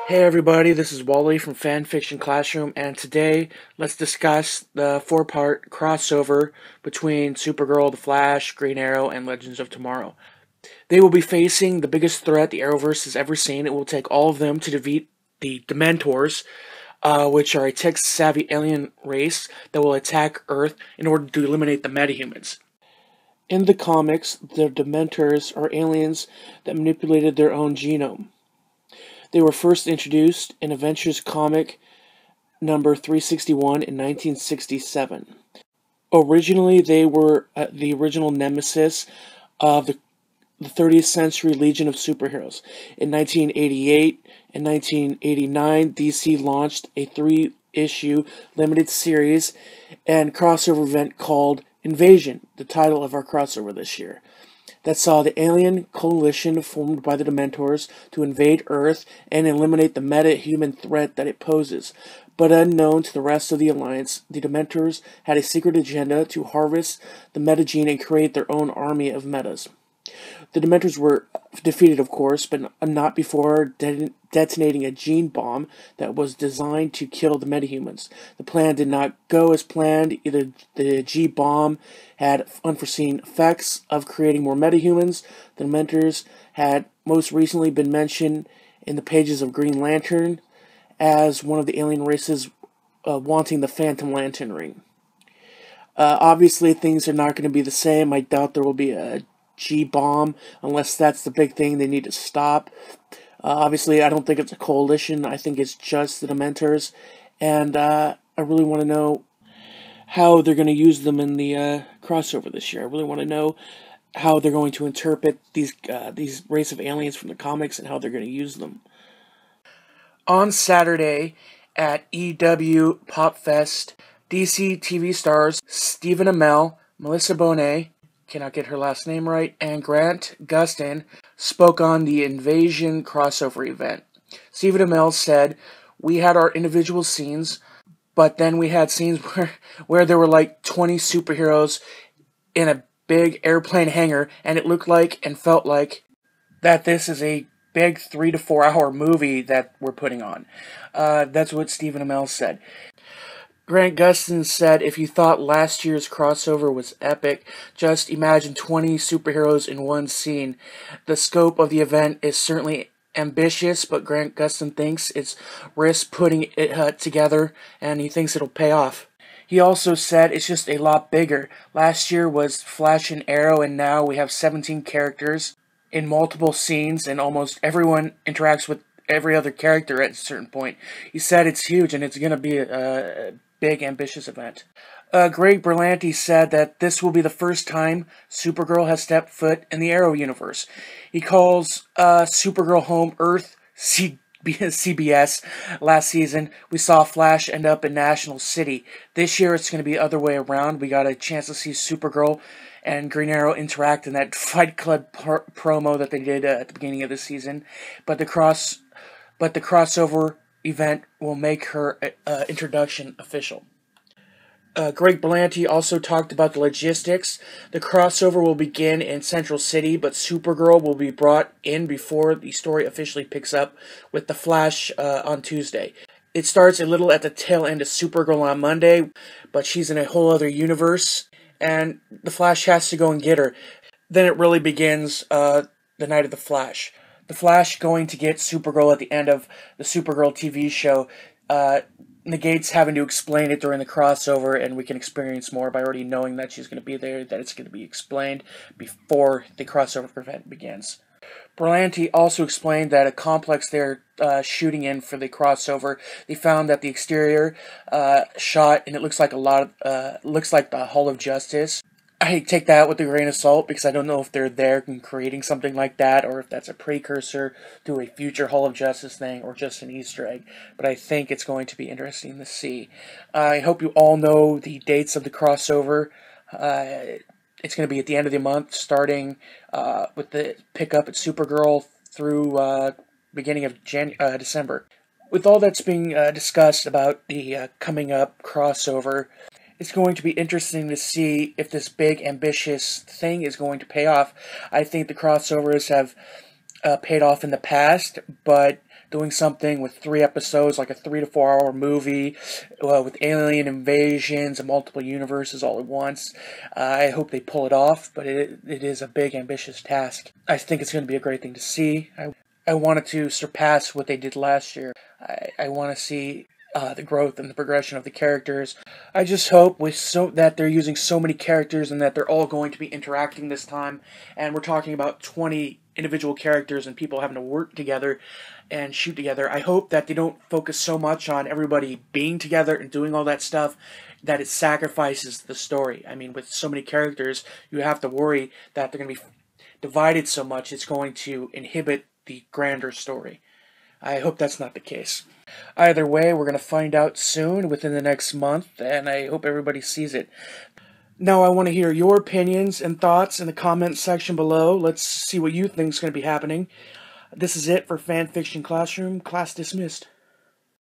Hey everybody, this is Wally from Fan Fiction Classroom, and today let's discuss the four-part crossover between Supergirl, The Flash, Green Arrow, and Legends of Tomorrow. They will be facing the biggest threat the Arrowverse has ever seen. It will take all of them to defeat the Dementors, which are a tech-savvy alien race that will attack Earth in order to eliminate the metahumans. In the comics, the Dementors are aliens that manipulated their own genome. They were first introduced in Adventures comic number 361 in 1967. Originally, they were the original nemesis of the 30th Century Legion of Superheroes. In 1988 and 1989, DC launched a 3-issue limited series and crossover event called Invasion, the title of our crossover this year, that saw the alien coalition formed by the Dementors to invade Earth and eliminate the meta-human threat that it poses. But unknown to the rest of the Alliance, the Dementors had a secret agenda to harvest the metagene and create their own army of metas. The Dementors were defeated, of course, but not before detonating a gene bomb that was designed to kill the metahumans. The plan did not go as planned. Either the G-bomb had unforeseen effects of creating more metahumans. The Dementors had most recently been mentioned in the pages of Green Lantern as one of the alien races wanting the Phantom Lantern ring. Obviously, things are not going to be the same. I doubt there will be a G-bomb, unless that's the big thing they need to stop. Obviously, I don't think it's a coalition. I think it's just the Dementors, and I really want to know how they're going to use them in the crossover this year. I really want to know how they're going to interpret these race of aliens from the comics and how they're going to use them. On Saturday at EW Pop Fest, DC TV stars Stephen Amell, Melissa Bonet, cannot get her last name right, and Grant Gustin spoke on the Invasion crossover event. Stephen Amell said, "We had our individual scenes, but then we had scenes where there were like 20 superheroes in a big airplane hangar, and it looked like and felt like that this is a big 3 to 4 hour movie that we're putting on." That's what Stephen Amell said. Grant Gustin said, "If you thought last year's crossover was epic, just imagine 20 superheroes in one scene. The scope of the event is certainly ambitious, but Grant Gustin thinks it's risk putting it together, and he thinks it'll pay off." He also said it's just a lot bigger. Last year was Flash and Arrow, and now we have 17 characters in multiple scenes, and almost everyone interacts with every other character at a certain point. He said it's huge, and it's going to be a big, ambitious event. Greg Berlanti said that this will be the first time Supergirl has stepped foot in the Arrow universe. He calls Supergirl home Earth CBS. Last season, we saw Flash end up in National City. This year, it's going to be the other way around. We got a chance to see Supergirl and Green Arrow interact in that Fight Club promo that they did at the beginning of the season. But the crossover event will make her introduction official. Greg Berlanti also talked about the logistics. The crossover will begin in Central City, but Supergirl will be brought in before the story officially picks up with The Flash on Tuesday. It starts a little at the tail end of Supergirl on Monday, but she's in a whole other universe, and The Flash has to go and get her. Then it really begins the night of The Flash. The Flash going to get Supergirl at the end of the Supergirl TV show negates having to explain it during the crossover, and we can experience more by already knowing that she's going to be there, that it's going to be explained before the crossover event begins. Berlanti also explained that a complex they're shooting in for the crossover, they found that the exterior shot, and it looks like looks like the Hall of Justice. I take that with a grain of salt because I don't know if they're there and creating something like that, or if that's a precursor to a future Hall of Justice thing, or just an Easter egg. But I think it's going to be interesting to see. I hope you all know the dates of the crossover. It's going to be at the end of the month, starting with the pickup at Supergirl through beginning of December. With all that's being discussed about the coming up crossover, it's going to be interesting to see if this big, ambitious thing is going to pay off. I think the crossovers have paid off in the past, but doing something with 3 episodes, like a 3 to 4 hour movie, with alien invasions and multiple universes all at once. I hope they pull it off, but it is a big, ambitious task. I think it's going to be a great thing to see. I want it to surpass what they did last year. I want to see the growth and the progression of the characters. I just hope that they're using so many characters and that they're all going to be interacting this time. And we're talking about 20 individual characters and people having to work together and shoot together. I hope that they don't focus so much on everybody being together and doing all that stuff that it sacrifices the story. I mean, with so many characters, you have to worry that they're going to be divided so much it's going to inhibit the grander story. I hope that's not the case. Either way, we're going to find out soon, within the next month, and I hope everybody sees it. Now I want to hear your opinions and thoughts in the comments section below. Let's see what you think is going to be happening. This is it for Fanfiction Classroom. Class dismissed.